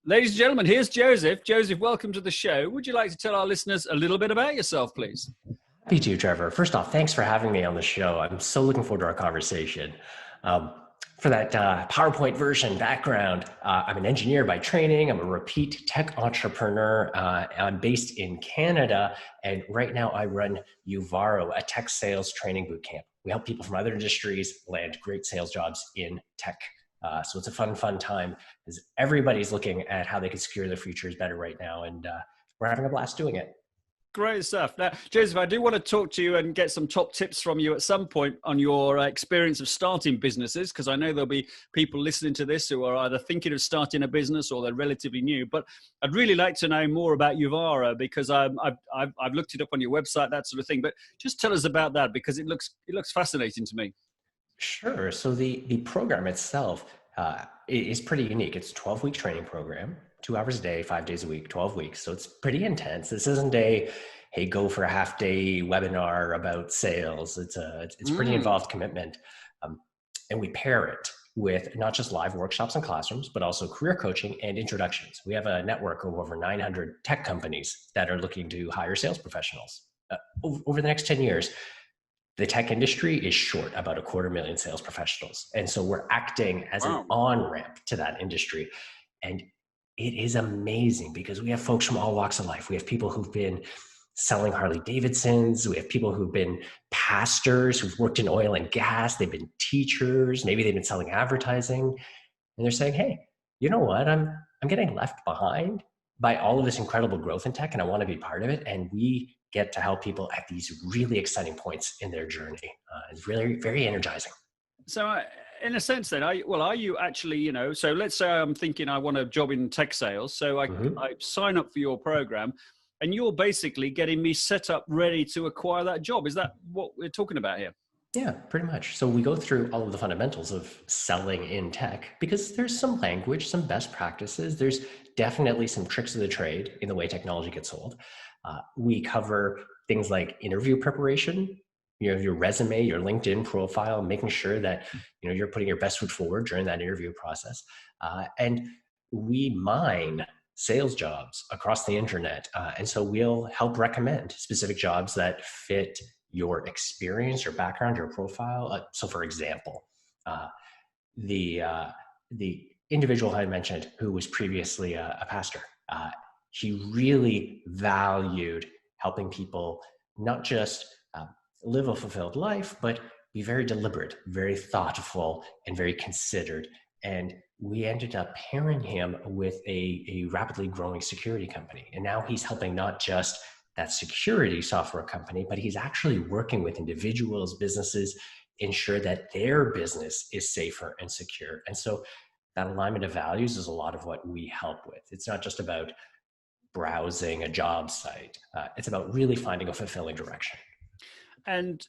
Ladies and gentlemen, here's Joseph. Joseph, welcome to the show. Would you like to tell our listeners a little bit about yourself, please? Happy to, Trevor. First off, thanks for having me on the show. I'm so looking forward to our conversation. For that PowerPoint version background, I'm an engineer by training. I'm a repeat tech entrepreneur. I'm based in Canada, and right now I run Uvaro, a tech sales training boot camp. We help people from other industries land great sales jobs in tech. So it's a fun time because everybody's looking at how they can secure their futures better right now, and we're having a blast doing it. Great stuff. Now, Joseph, I do want to talk to you and get some top tips from you at some point on your experience of starting businesses, because I know there'll be people listening to this who are either thinking of starting a business or they're relatively new. But I'd really like to know more about Uvaro because I've looked it up on your website, that sort of thing. But just tell us about that because it looks fascinating to me. Sure. So the program itself is pretty unique. It's a 12-week training program, 2 hours a day, 5 days a week, 12 weeks. So it's pretty intense. This isn't a, hey, go for a half-day webinar about sales. It's pretty involved commitment. And we pair it with not just live workshops and classrooms, but also career coaching and introductions. We have a network of over 900 tech companies that are looking to hire sales professionals. Over the next 10 years, the tech industry is short about 250,000 sales professionals. And so we're acting as an on-ramp to that industry. And it is amazing because we have folks from all walks of life. We have people who've been selling Harley Davidsons. We have people who've been pastors, who've worked in oil and gas. They've been teachers. Maybe they've been selling advertising. And they're saying, hey, you know what? I'm getting left behind by all of this incredible growth in tech, and I want to be part of it. And we get to help people at these really exciting points in their journey. It's really very energizing. So in a sense then, are you actually, so let's say I'm thinking I want a job in tech sales. So I sign up for your program and you're basically getting me set up ready to acquire that job. Is that what we're talking about here? Yeah, pretty much. So we go through all of the fundamentals of selling in tech because there's some language, some best practices. There's definitely some tricks of the trade in the way technology gets sold. We cover things like interview preparation, your resume, your LinkedIn profile, making sure that you're putting your best foot forward during that interview process. And we mine sales jobs across the internet. And so we'll help recommend specific jobs that fit your experience, your background, your profile. So for example, the individual I mentioned who was previously a pastor, he really valued helping people not just live a fulfilled life, but be very deliberate, very thoughtful, and very considered. And we ended up pairing him with a rapidly growing security company. And now he's helping not just that security software company, but he's actually working with individuals, businesses, ensure that their business is safer and secure. And so that alignment of values is a lot of what we help with. It's not just about browsing a job site. It's about really finding a fulfilling direction. And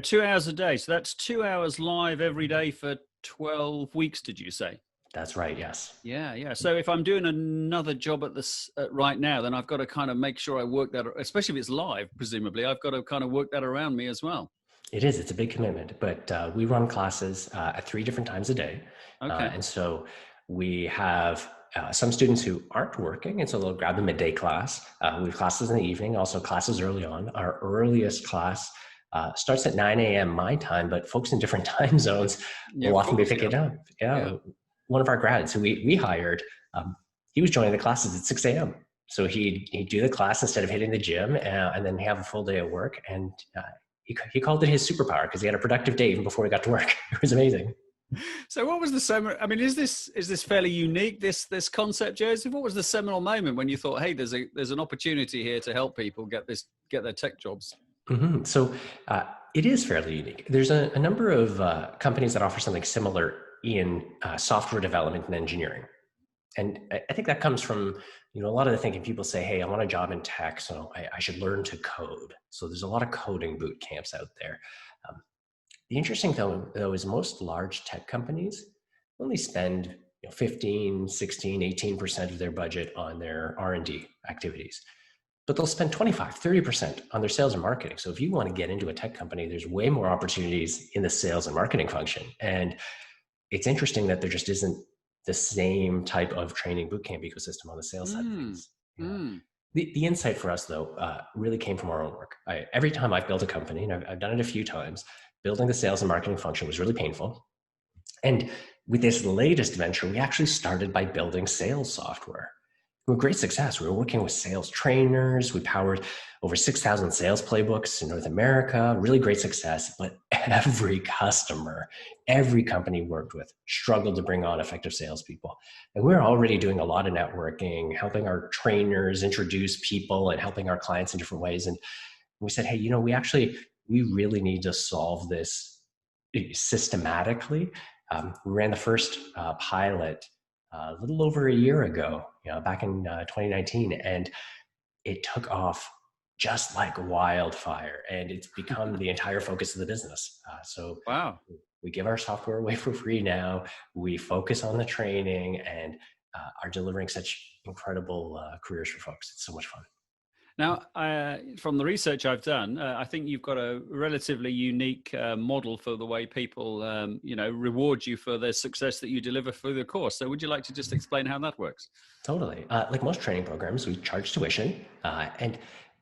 2 hours a day. So that's 2 hours live every day for 12 weeks, did you say? That's right. Yes. Yeah. So if I'm doing another job at this right now, then I've got to kind of make sure I work that, especially if it's live, presumably, I've got to kind of work that around me as well. It is. It's a big commitment, but we run classes at 3 different times a day. Okay. And so we have some students who aren't working, and so they'll grab a midday class. We have classes in the evening, also classes early on. Our earliest class starts at 9 a.m. my time, but folks in different time zones will often be picking it up. Yeah. One of our grads who we hired, he was joining the classes at 6 a.m. So he'd do the class instead of hitting the gym and then have a full day of work. And he called it his superpower because he had a productive day even before he got to work. It was amazing. So what was the seminal? I mean, is this fairly unique, this concept, Joseph? What was the seminal moment when you thought, hey, there's an opportunity here to help people get their tech jobs? Mm-hmm. So it is fairly unique. There's a number of companies that offer something similar in software development and engineering. And I think that comes from, a lot of the thinking people say, hey, I want a job in tech, so I should learn to code. So there's a lot of coding boot camps out there. The interesting thing, though, is most large tech companies only spend 15, 16, 18% of their budget on their R&D activities. But they'll spend 25, 30% on their sales and marketing. So if you want to get into a tech company, there's way more opportunities in the sales and marketing function. And it's interesting that there just isn't the same type of training bootcamp ecosystem on the sales side of things. The insight for us, though, really came from our own work. Every time I've built a company, and I've done it a few times, building the sales and marketing function was really painful. And with this latest venture, we actually started by building sales software. With great success. We were working with sales trainers. We powered over 6,000 sales playbooks in North America, really great success. But every customer, every company we worked with struggled to bring on effective salespeople. And we were already doing a lot of networking, helping our trainers introduce people and helping our clients in different ways. And we said, hey, we really need to solve this systematically. We ran the first pilot a little over a year ago, back in 2019, and it took off just like wildfire, and it's become the entire focus of the business. Wow. We give our software away for free now. We focus on the training and are delivering such incredible careers for folks. It's so much fun. Now, from the research I've done, I think you've got a relatively unique model for the way people, reward you for the success that you deliver through the course. So would you like to just explain how that works? Totally. Like most training programs, we charge tuition, and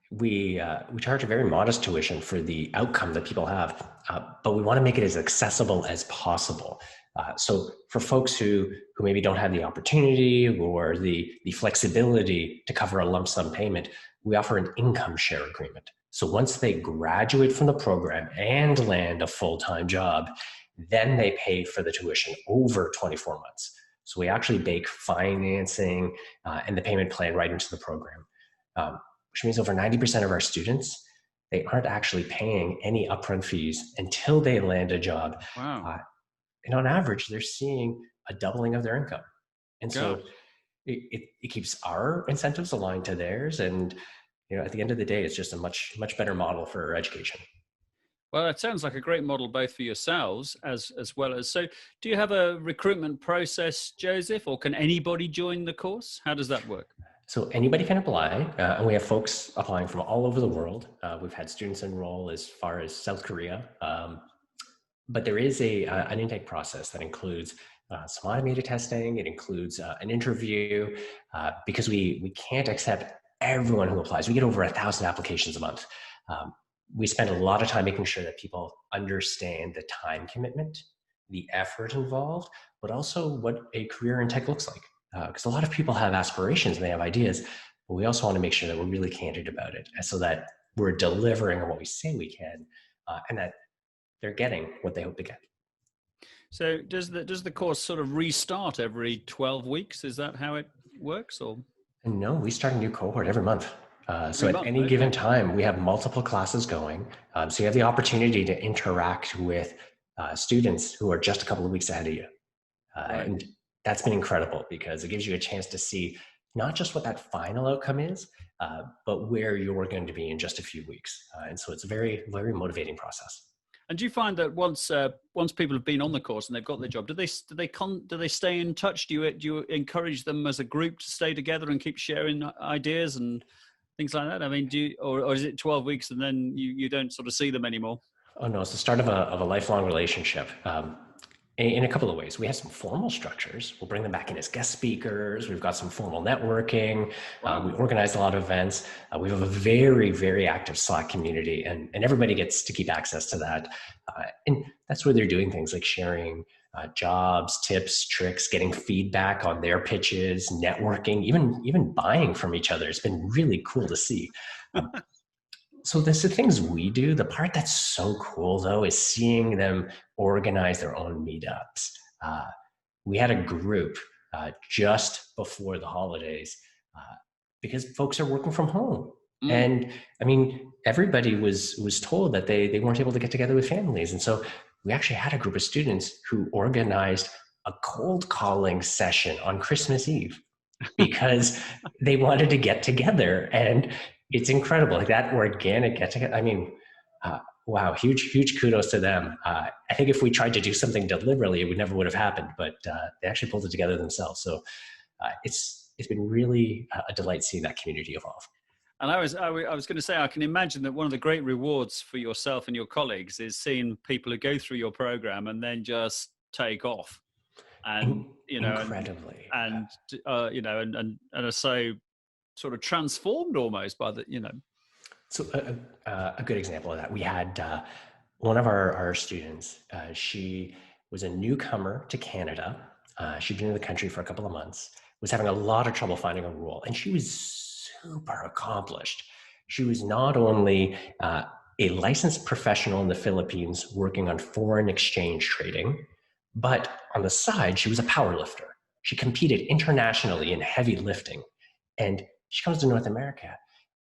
we charge a very modest tuition for the outcome that people have, but we want to make it as accessible as possible. So for folks who maybe don't have the opportunity or the flexibility to cover a lump sum payment, we offer an income share agreement. So once they graduate from the program and land a full-time job, then they pay for the tuition over 24 months. So we actually bake financing and the payment plan right into the program, which means over 90% of our students, they aren't actually paying any upfront fees until they land a job. Wow. And on average, they're seeing a doubling of their income. And so it keeps our incentives aligned to theirs. And at the end of the day, it's just a much better model for education. Well, it sounds like a great model both for yourselves as well as. So do you have a recruitment process, Joseph, or can anybody join the course? How does that work? So anybody can apply, and we have folks applying from all over the world. We've had students enroll as far as South Korea. But there is an intake process that includes some automated testing. It includes an interview because we can't accept everyone who applies. We get over 1,000 applications a month. We spend a lot of time making sure that people understand the time commitment, the effort involved, but also what a career in tech looks like. Because a lot of people have aspirations and they have ideas, but we also want to make sure that we're really candid about it so that we're delivering on what we say we can and that they're getting what they hope to get. So does the course sort of restart every 12 weeks? Is that how it works? Or no, we start a new cohort every month. So at any given time, we have multiple classes going. So you have the opportunity to interact with students who are just a couple of weeks ahead of you. And that's been incredible because it gives you a chance to see not just what that final outcome is, but where you're going to be in just a few weeks. And so it's a very, very motivating process. And do you find that once people have been on the course and they've got their job, do they stay in touch? Do you encourage them as a group to stay together and keep sharing ideas and things like that? I mean, or is it 12 weeks and then you don't sort of see them anymore? Oh no, it's the start of a lifelong relationship. In a couple of ways. We have some formal structures. We'll bring them back in as guest speakers. We've got some formal networking. We organize a lot of events. We have a very, very active Slack community, and everybody gets to keep access to that. And that's where they're doing things like sharing jobs, tips, tricks, getting feedback on their pitches, networking, even buying from each other. It's been really cool to see. So there's the things we do. The part that's so cool, though, is seeing them organize their own meetups. We had a group just before the holidays because folks are working from home. And I mean, everybody was told that they weren't able to get together with families. And so we actually had a group of students who organized a cold calling session on Christmas Eve because they wanted to get together. And it's incredible, like that organic get together. I mean, wow, huge kudos to them. I think if we tried to do something deliberately, it never would have happened, but they actually pulled it together themselves. So it's been really a delight seeing that community evolve. And I was going to say, I can imagine that one of the great rewards for yourself and your colleagues is seeing people who go through your program and then just take off. and incredibly, and are so sort of transformed almost by the. So a good example of that, we had one of our students. She was a newcomer to Canada. She'd been in the country for a couple of months, was having a lot of trouble finding a role, and she was super accomplished. She was not only a licensed professional in the Philippines working on foreign exchange trading, but on the side, she was a power lifter. She competed internationally in heavy lifting, and she comes to North America.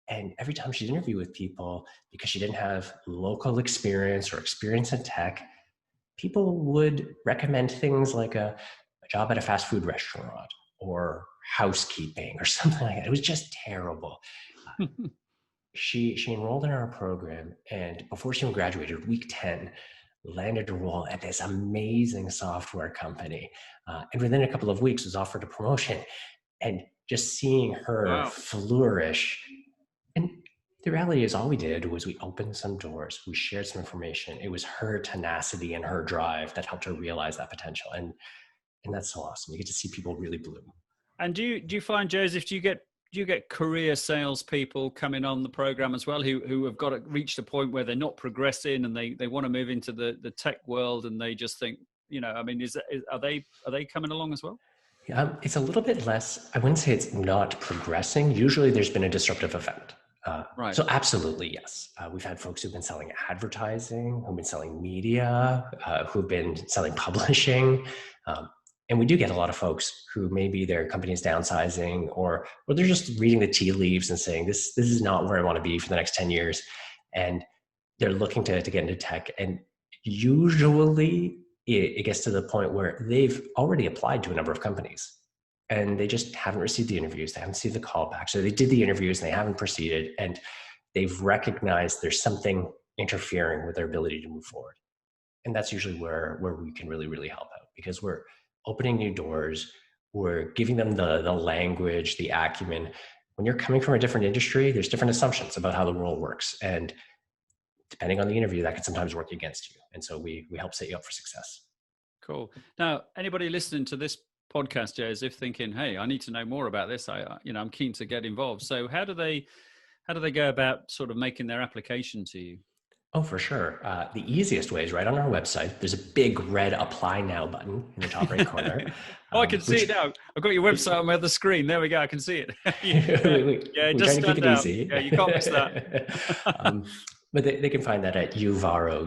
And every time she'd interview with people, because she didn't have local experience or experience in tech, people would recommend things like a job at a fast food restaurant or housekeeping or something like that. It was just terrible. She enrolled in our program, and before she even graduated, week 10, landed a role at this amazing software company. And within a couple of weeks was offered a promotion. And just seeing her flourish. And the reality is all we did was we opened some doors, we shared some information. It was her tenacity and her drive that helped her realize that potential. And that's so awesome. You get to see people really bloom. And do you find, Joseph, do you get career salespeople coming on the program as well who have reached a point where they're not progressing and they want to move into the tech world, and they just think, are they coming along as well? It's a little bit less. I wouldn't say it's not progressing. Usually there's been a disruptive event. Right. So absolutely, yes. We've had folks who've been selling advertising, who've been selling media, who've been selling publishing. And we do get a lot of folks who maybe their company is downsizing or they're just reading the tea leaves and saying, this is not where I want to be for the next 10 years. And they're looking to get into tech. And usually it gets to the point where they've already applied to a number of companies and they just haven't received the interviews. They haven't received the callback. So they did the interviews and they haven't proceeded, and they've recognized there's something interfering with their ability to move forward. And that's usually where we can really, really help out, because we're opening new doors. We're giving them the language, the acumen. When you're coming from a different industry, there's different assumptions about how the world works. And depending on the interview, that can sometimes work against you. And so we help set you up for success. Cool. Now, anybody listening to this podcast, Joseph, thinking, hey, I need to know more about this. I'm keen to get involved. So how do they go about sort of making their application to you? Oh, for sure. The easiest way is right on our website. There's a big red Apply Now button in the top right corner. I can see it now. I've got your website on my other screen. There we go. I can see it. It does stand out. Easy. Yeah, you can't miss that. But they can find that at Uvaro,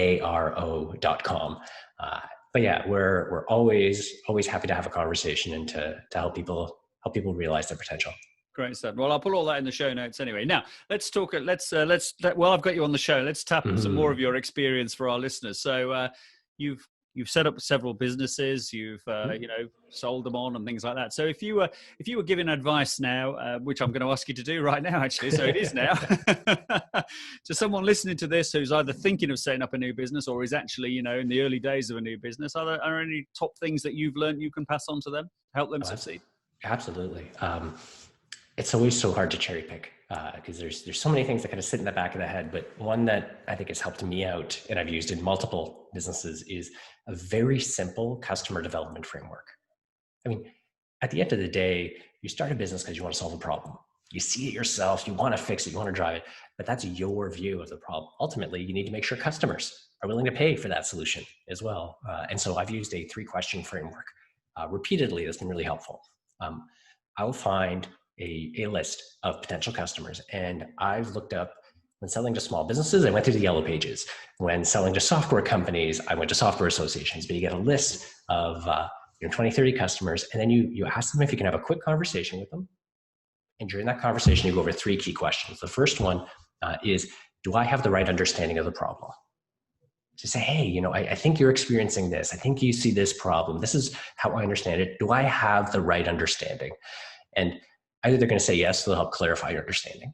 UVARO.com. But yeah, we're always happy to have a conversation and to help people realize their potential. Great stuff. Well, I'll put all that in the show notes anyway. Now, let's talk. While I've got you on the show, let's tap some more of your experience for our listeners. So, you've set up several businesses. You've sold them on and things like that. So, if you were giving advice now, which I'm going to ask you to do right now, actually, so it is now, to someone listening to this who's either thinking of setting up a new business or is actually in the early days of a new business, are there any top things that you've learned you can pass on to them to help them succeed? Absolutely. It's always so hard to cherry pick because there's so many things that kind of sit in the back of the head. But one that I think has helped me out and I've used in multiple businesses is a very simple customer development framework. I mean, at the end of the day, you start a business because you want to solve a problem. You see it yourself, you want to fix it, you want to drive it, but that's your view of the problem. Ultimately, you need to make sure customers are willing to pay for that solution as well. And so I've used a 3-question framework repeatedly. That's been really helpful. I'll find a list of potential customers. And I've looked up, when selling to small businesses, I went through the yellow pages. When selling to software companies, I went to software associations. But you get a list of 20, 30 customers, and then you ask them if you can have a quick conversation with them. And during that conversation, you go over 3 key questions. The first one is, do I have the right understanding of the problem? To say, hey, I think you're experiencing this. I think you see this problem. This is how I understand it. Do I have the right understanding? And either they're going to say yes, they'll help clarify your understanding.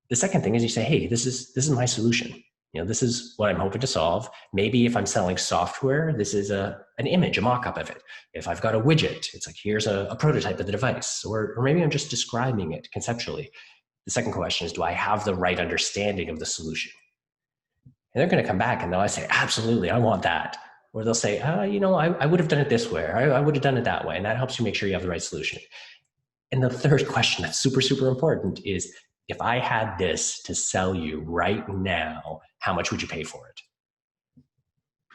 The second thing is you say, hey, this is my solution. This is what I'm hoping to solve. Maybe if I'm selling software, this is an image, a mock-up of it. If I've got a widget, it's like, here's a prototype of the device. Or maybe I'm just describing it conceptually. The second question is, do I have the right understanding of the solution? And they're going to come back and they'll say, absolutely, I want that. Or they'll say, I would have done it this way, or I would have done it that way. And that helps you make sure you have the right solution. And the third question that's super, super important is, if I had this to sell you right now, how much would you pay for it?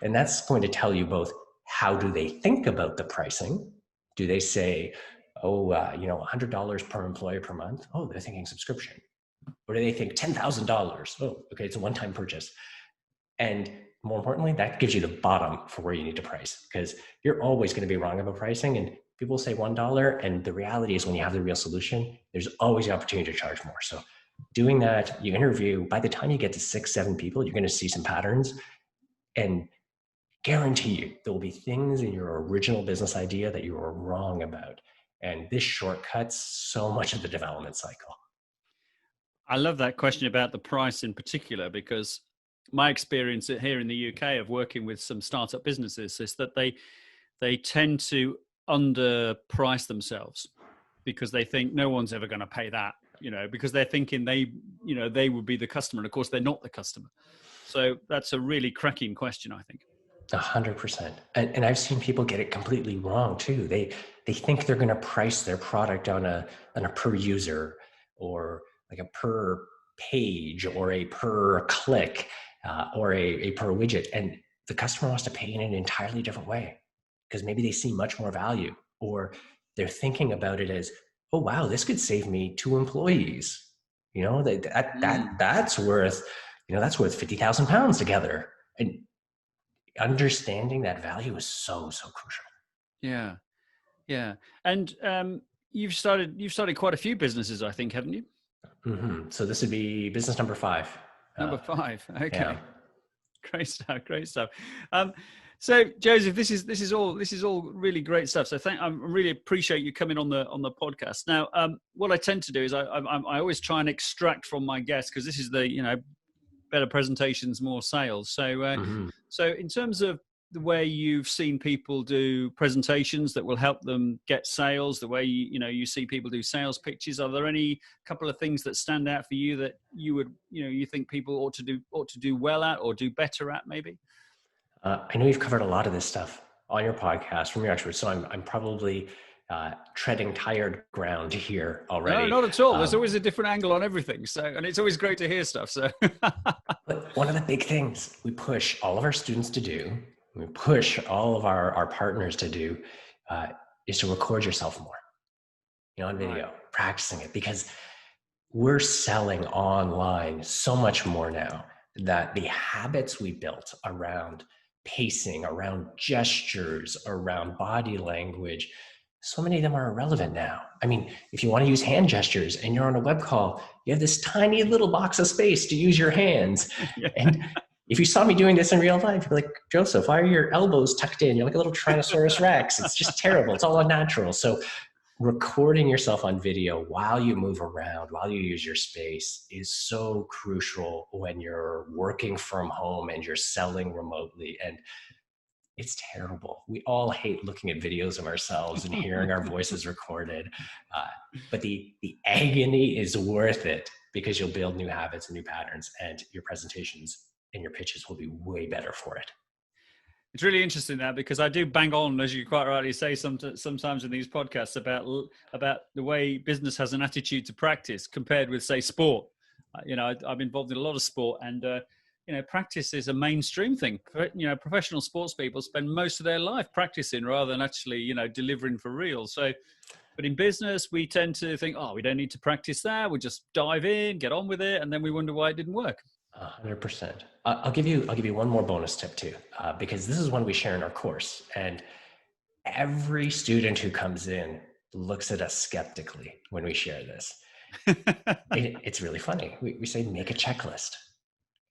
And that's going to tell you both, how do they think about the pricing? Do they say, $100 per employee per month? Oh, they're thinking subscription. Or do they think $10,000? Oh, okay, it's a one-time purchase. And more importantly, that gives you the bottom for where you need to price, because you're always going to be wrong about pricing. And people say $1. And the reality is, when you have the real solution, there's always the opportunity to charge more. So doing that, you interview, by the time you get to 6, 7 people, you're going to see some patterns, and guarantee you there will be things in your original business idea that you were wrong about. And this shortcuts so much of the development cycle. I love that question about the price in particular, because my experience here in the UK of working with some startup businesses is that they tend to underprice themselves, because they think no one's ever going to pay that, because they're thinking they would be the customer. And of course, they're not the customer. So that's a really cracking question, I think. 100%. And I've seen people get it completely wrong too. They think they're going to price their product on a per user, or like a per page, or a per click, or a per widget. And the customer wants to pay in an entirely different way, because maybe they see much more value, or they're thinking about it as, oh, wow, this could save me 2 employees. That's worth, that's worth 50,000 pounds together. And understanding that value is so, so crucial. Yeah. Yeah. And you've started quite a few businesses, I think, haven't you? Mm-hmm. So this would be business number 5. Number 5. Okay. Yeah. Great stuff. Great stuff. So Joseph, this is all really great stuff. So I really appreciate you coming on the podcast. Now, what I tend to do is I always try and extract from my guests, because this is the, better presentations, more sales. So, so in terms of the way you've seen people do presentations that will help them get sales, the way you see people do sales pitches, are there any couple of things that stand out for you that you would you think people ought to do well at, or do better at, maybe? I know you've covered a lot of this stuff on your podcast from your experts, so I'm probably treading tired ground here already. No, not at all. There's always a different angle on everything. So, and it's always great to hear stuff. So, but one of the big things we push all of our students to do, we push all of our partners to do, is to record yourself more, on video, practicing it, because we're selling online so much more now that the habits we built around pacing, around gestures, around body language, so many of them are irrelevant now. I mean, if you want to use hand gestures and you're on a web call, you have this tiny little box of space to use your hands. Yeah. And if you saw me doing this in real life, you're like, Joseph, why are your elbows tucked in? You're like a little Tyrannosaurus Rex. It's just terrible. It's all unnatural. So recording yourself on video while you move around, while you use your space, is so crucial when you're working from home and you're selling remotely. And it's terrible. We all hate looking at videos of ourselves and hearing our voices recorded. But the agony is worth it, because you'll build new habits and new patterns, and your presentations and your pitches will be way better for it. It's really interesting that, because I do bang on, as you quite rightly say, sometimes in these podcasts about the way business has an attitude to practice compared with, say, sport. I'm involved in a lot of sport, and practice is a mainstream thing. Professional sports people spend most of their life practicing rather than actually, delivering for real. So, but in business, we tend to think, we don't need to practice that. We'll just dive in, get on with it, and then we wonder why it didn't work. 100%. I'll give you one more bonus tip too, because this is one we share in our course, and every student who comes in looks at us skeptically when we share this. It's really funny. We say, make a checklist.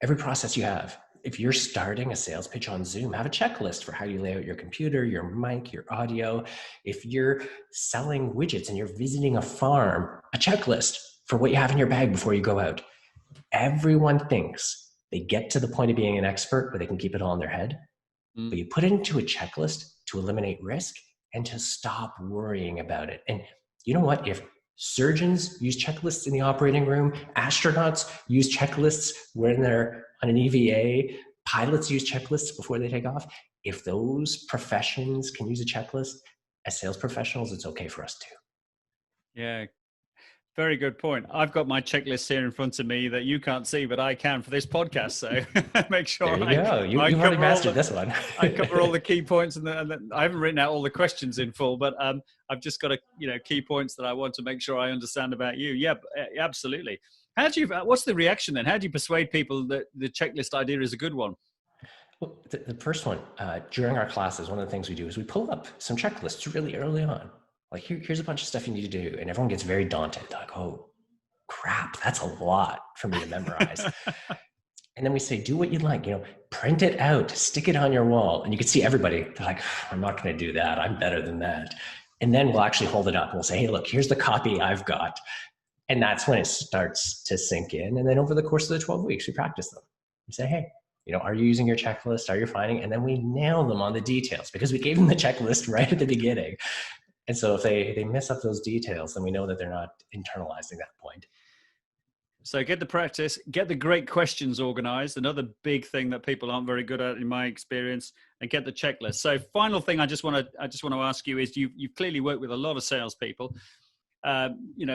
Every process you have. If you're starting a sales pitch on Zoom, have a checklist for how you lay out your computer, your mic, your audio. If you're selling widgets and you're visiting a farm, a checklist for what you have in your bag before you go out. Everyone thinks they get to the point of being an expert where they can keep it all in their head. But you put it into a checklist to eliminate risk and to stop worrying about it. And you know what? If surgeons use checklists in the operating room, astronauts use checklists when they're on an EVA, pilots use checklists before they take off, if those professions can use a checklist, as sales professionals, it's okay for us too. Yeah. Very good point. I've got my checklist here in front of me that you can't see, but I can for this podcast. So make sure there you go. You've already mastered this one. I cover all the key points, and I haven't written out all the questions in full, but I've just got key points that I want to make sure I understand about you. Yeah, absolutely. What's the reaction then? How do you persuade people that the checklist idea is a good one? Well, the first one, during our classes, one of the things we do is we pull up some checklists really early on. Like, here's a bunch of stuff you need to do. And everyone gets very daunted. They're like, oh, crap, that's a lot for me to memorize. And then we say, do what you like, print it out, stick it on your wall. And you can see everybody, they're like, I'm not going to do that. I'm better than that. And then we'll actually hold it up and we'll say, hey, look, here's the copy I've got. And that's when it starts to sink in. And then over the course of the 12 weeks, we practice them. We say, hey, are you using your checklist? Are you finding? And then we nail them on the details because we gave them the checklist right at the beginning. And so if they miss up those details, then we know that they're not internalizing that point. So get the practice, get the great questions organized. Another big thing that people aren't very good at in my experience, and get the checklist. So final thing I just want to ask you is you've clearly worked with a lot of salespeople.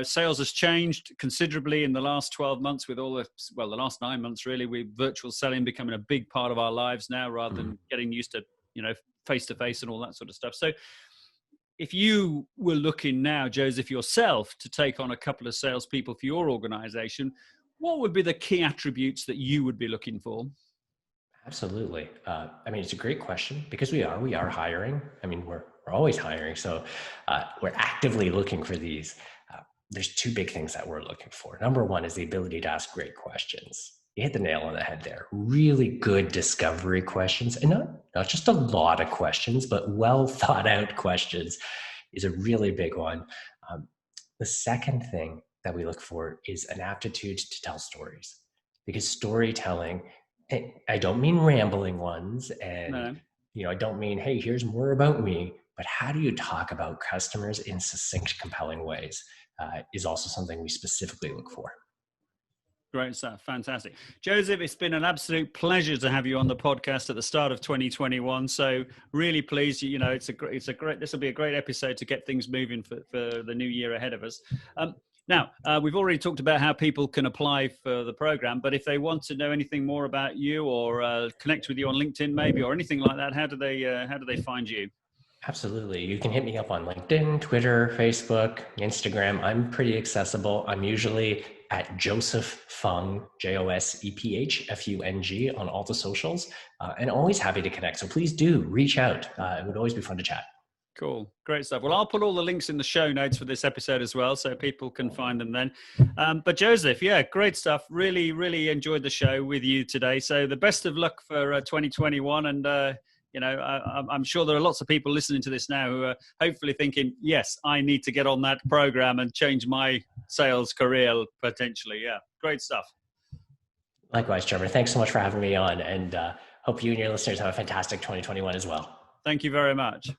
Sales has changed considerably in the last 12 months with the last 9 months really, with virtual selling becoming a big part of our lives now rather than getting used to, face-to-face and all that sort of stuff. So if you were looking now, Joseph, yourself to take on a couple of salespeople for your organization, what would be the key attributes that you would be looking for? Absolutely. It's a great question because we are hiring. We're always hiring. So we're actively looking for these. There's two big things that we're looking for. Number one is the ability to ask great questions. You hit the nail on the head there. Really good discovery questions, and not just a lot of questions, but well thought out questions is a really big one. The second thing that we look for is an aptitude to tell stories, because storytelling, I don't mean rambling ones, and I don't mean, hey, here's more about me, but how do you talk about customers in succinct, compelling ways is also something we specifically look for. Great stuff. Fantastic. Joseph, it's been an absolute pleasure to have you on the podcast at the start of 2021. So really pleased, this will be a great episode to get things moving for the new year ahead of us. Now, we've already talked about how people can apply for the program, but if they want to know anything more about you or connect with you on LinkedIn maybe, or anything like that, how do they find you? Absolutely. You can hit me up on LinkedIn, Twitter, Facebook, Instagram. I'm pretty accessible. I'm usually at Joseph Fung, JOSEPHFUNG on all the socials, and always happy to connect. So please do reach out. It would always be fun to chat. Cool. Great stuff. Well, I'll put all the links in the show notes for this episode as well, so people can find them then. But Joseph, yeah, great stuff. Really, really enjoyed the show with you today. So the best of luck for 2021. And, I'm sure there are lots of people listening to this now who are hopefully thinking, yes, I need to get on that program and change my sales career potentially. Yeah, great stuff. Likewise, Trevor. Thanks so much for having me on, and hope you and your listeners have a fantastic 2021 as well. Thank you very much.